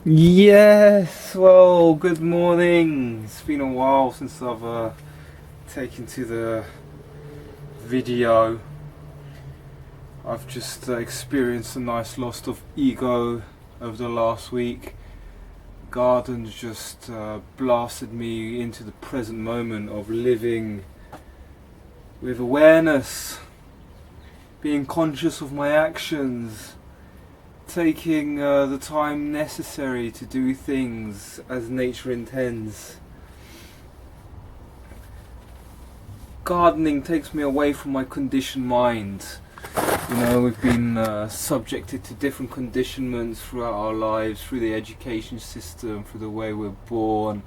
Yes, well, good morning. It's been a while since I've taken to the video. I've just experienced a nice loss of ego over the last week. Garden's just blasted me into the present moment of living with awareness, being conscious of my actions, taking the time necessary to do things as nature intends. Gardening takes me away from my conditioned mind. You know, we've been subjected to different conditionments throughout our lives, through the education system, through the way we're born,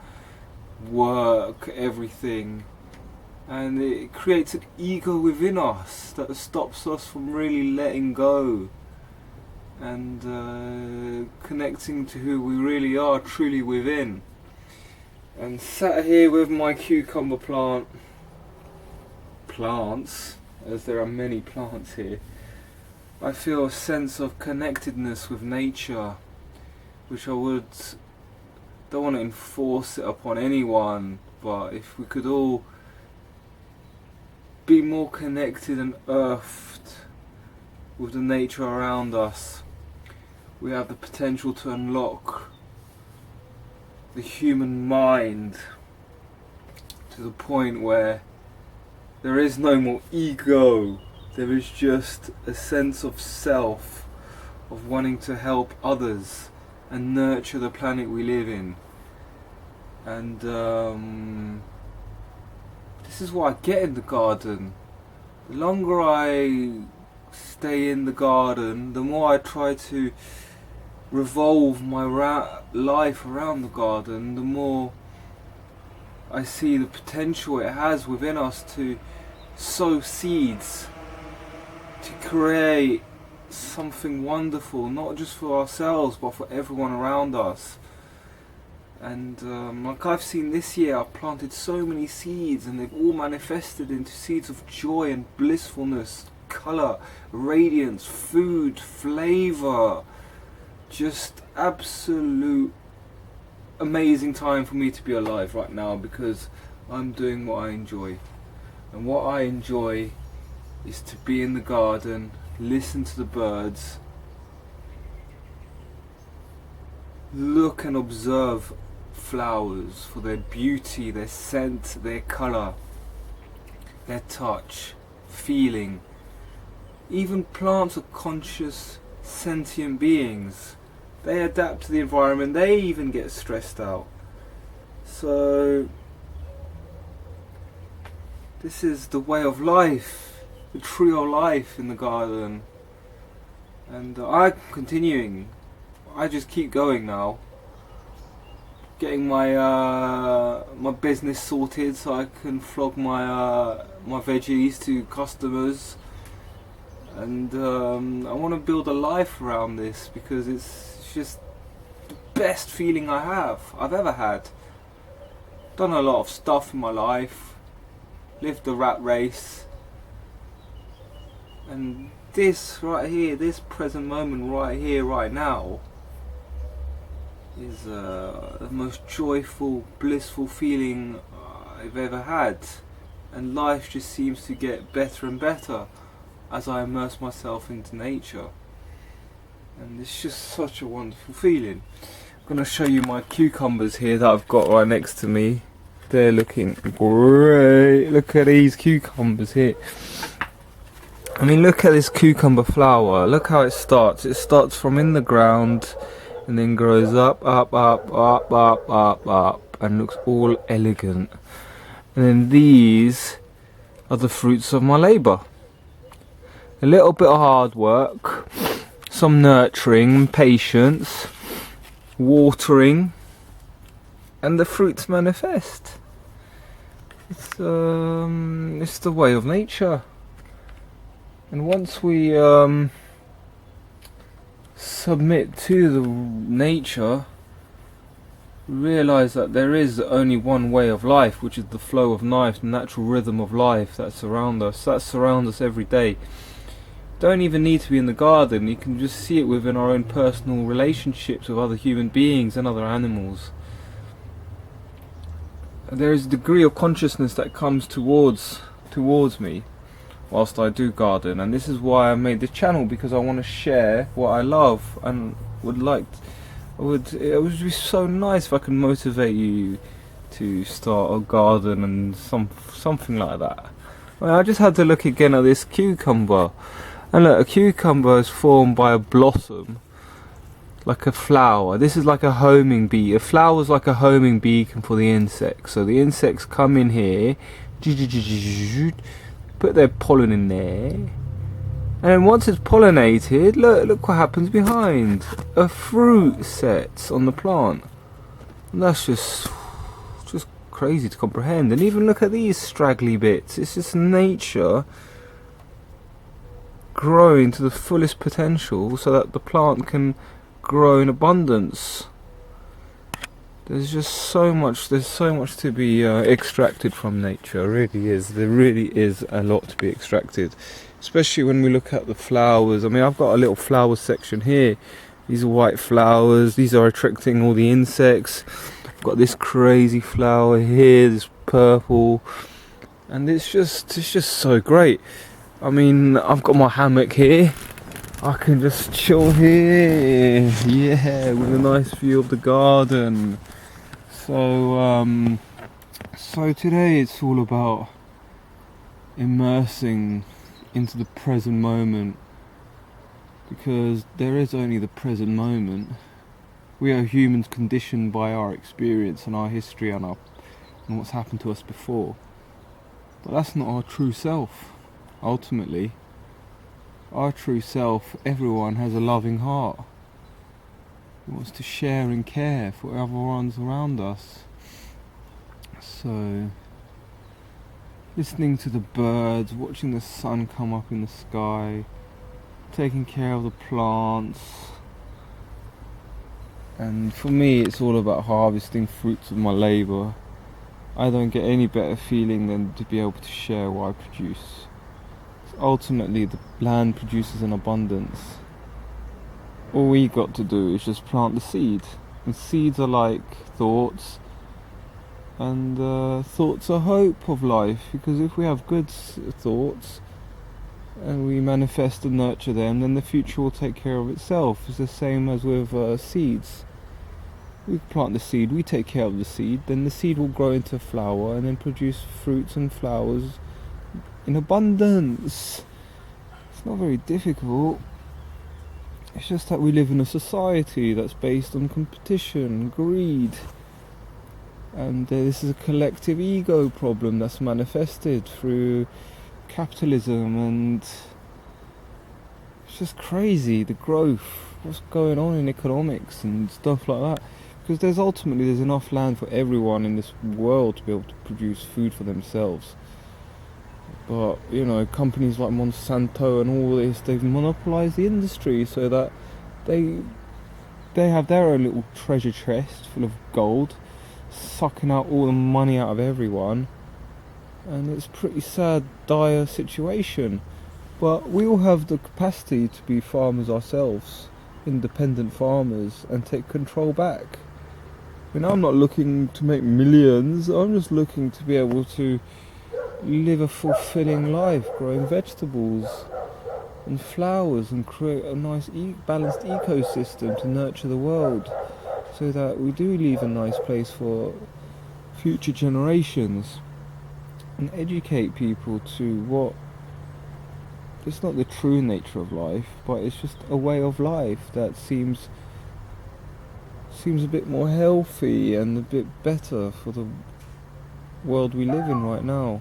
work, everything. And it creates an ego within us that stops us from really letting go and connecting to who we really are truly within. And sat here with my cucumber plants, as there are many plants here, I feel a sense of connectedness with nature, which don't want to enforce it upon anyone, but if we could all be more connected and earthed with the nature around us, we have the potential to unlock the human mind to the point where there is no more ego. There is just a sense of self, of wanting to help others and nurture the planet we live in. And this is what I get in the garden. The longer I stay in the garden, the more I try to revolve my life around the garden, the more I see the potential it has within us to sow seeds, to create something wonderful, not just for ourselves but for everyone around us. And like I've seen this year, I've planted so many seeds and they've all manifested into seeds of joy and blissfulness, colour, radiance, food, flavour. Just absolute amazing time for me to be alive right now, because I'm doing what I enjoy. And what I enjoy is to be in the garden, listen to the birds, look and observe flowers for their beauty, their scent, their colour, their touch, feeling. Even plants are conscious, sentient beings. They adapt to the environment, they even get stressed out. So this is the way of life, the tree of life in the garden. And I'm continuing. I just keep going now, getting my my business sorted so I can flog my my veggies to customers. And I want to build a life around this, because it's just the best feeling I've ever had. Done a lot of stuff in my life, lived the rat race, and this right here, this present moment right here, right now, is the most joyful, blissful feeling I've ever had. And life just seems to get better and better as I immerse myself into nature. And it's just such a wonderful feeling. I'm going to show you my cucumbers here that I've got right next to me. They're looking great. Look at these cucumbers here. I mean, look at this cucumber flower. Look how it starts. It starts from in the ground and then grows up, up, up, up, up, up, up, and looks all elegant. And then these are the fruits of my labour. A little bit of hard work, some nurturing, patience, watering, and the fruits manifest. It's the way of nature. And once we submit to the nature, realise that there is only one way of life, which is the flow of life, the natural rhythm of life that surrounds us every day. don't even need to be in the garden. You can just see it within our own personal relationships with other human beings and other animals. There is a degree of consciousness that comes towards me whilst I do garden, and this is why I made this channel, because I want to share what I love and would like it would be so nice if I could motivate you to start a garden and something like that. Well, I just had to look again at this cucumber, and look, a cucumber is formed by a blossom, like a flower. This is like a homing bee. A flower is like a homing beacon for the insects. So the insects come in here, put their pollen in there, and then once it's pollinated, look what happens behind. A fruit sets on the plant. And that's just crazy to comprehend. And even look at these straggly bits. It's just nature growing to the fullest potential so that the plant can grow in abundance. There's so much to be extracted from nature. There really is a lot to be extracted, especially when we look at the flowers. I mean, I've got a little flower section here. These are white flowers. These are attracting all the insects. I've got this crazy flower here, this purple, and it's just so great. I mean, I've got my hammock here. I can just chill here, yeah, with a nice view of the garden. So today it's all about immersing into the present moment, because there is only the present moment. We are humans conditioned by our experience and our history and what's happened to us before. But that's not our true self. Ultimately, our true self, everyone has a loving heart. He wants to share and care for everyone's around us. So, listening to the birds, watching the sun come up in the sky, taking care of the plants. And for me, it's all about harvesting fruits of my labour. I don't get any better feeling than to be able to share what I produce. Ultimately, the land produces in abundance. All we got to do is just plant the seed. And seeds are like thoughts, and thoughts are hope of life, because if we have good thoughts and we manifest and nurture them, then the future will take care of itself. It's the same as with seeds. We plant the seed, we take care of the seed, then the seed will grow into a flower and then produce fruits and flowers in abundance. It's not very difficult. It's just that we live in a society that's based on competition, greed, and this is a collective ego problem that's manifested through capitalism, and it's just crazy, the growth, what's going on in economics and stuff like that. Because there's enough land for everyone in this world to be able to produce food for themselves. But, you know, companies like Monsanto and all this, they've monopolised the industry so that they have their own little treasure chest full of gold, sucking out all the money out of everyone. And it's a pretty sad, dire situation. But we all have the capacity to be farmers ourselves, independent farmers, and take control back. I mean, I'm not looking to make millions, I'm just looking to be able to live a fulfilling life, growing vegetables and flowers, and create a nice balanced ecosystem to nurture the world, so that we do leave a nice place for future generations, and educate people to what it's not the true nature of life, but it's just a way of life that seems a bit more healthy and a bit better for the world we live in right now.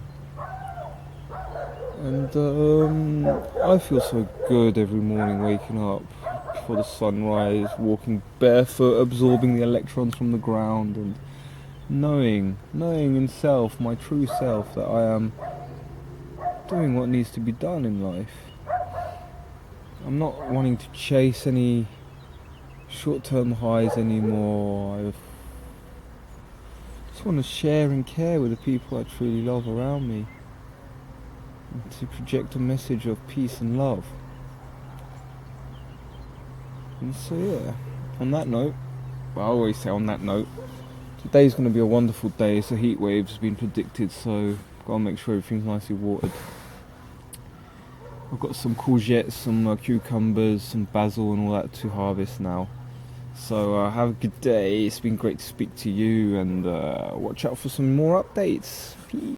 And I feel so good every morning waking up before the sunrise, walking barefoot, absorbing the electrons from the ground, and knowing in self, my true self, that I am doing what needs to be done in life. I'm not wanting to chase any short-term highs anymore. I just want to share and care with the people I truly love around me, and to project a message of peace and love. And so yeah, on that note, well, I always say on that note, today's going to be a wonderful day. It's a heat wave's been predicted, so gotta make sure everything's nicely watered. I've got some courgettes, some cucumbers, some basil and all that to harvest now. So have a good day. It's been great to speak to you, and watch out for some more updates. Peace.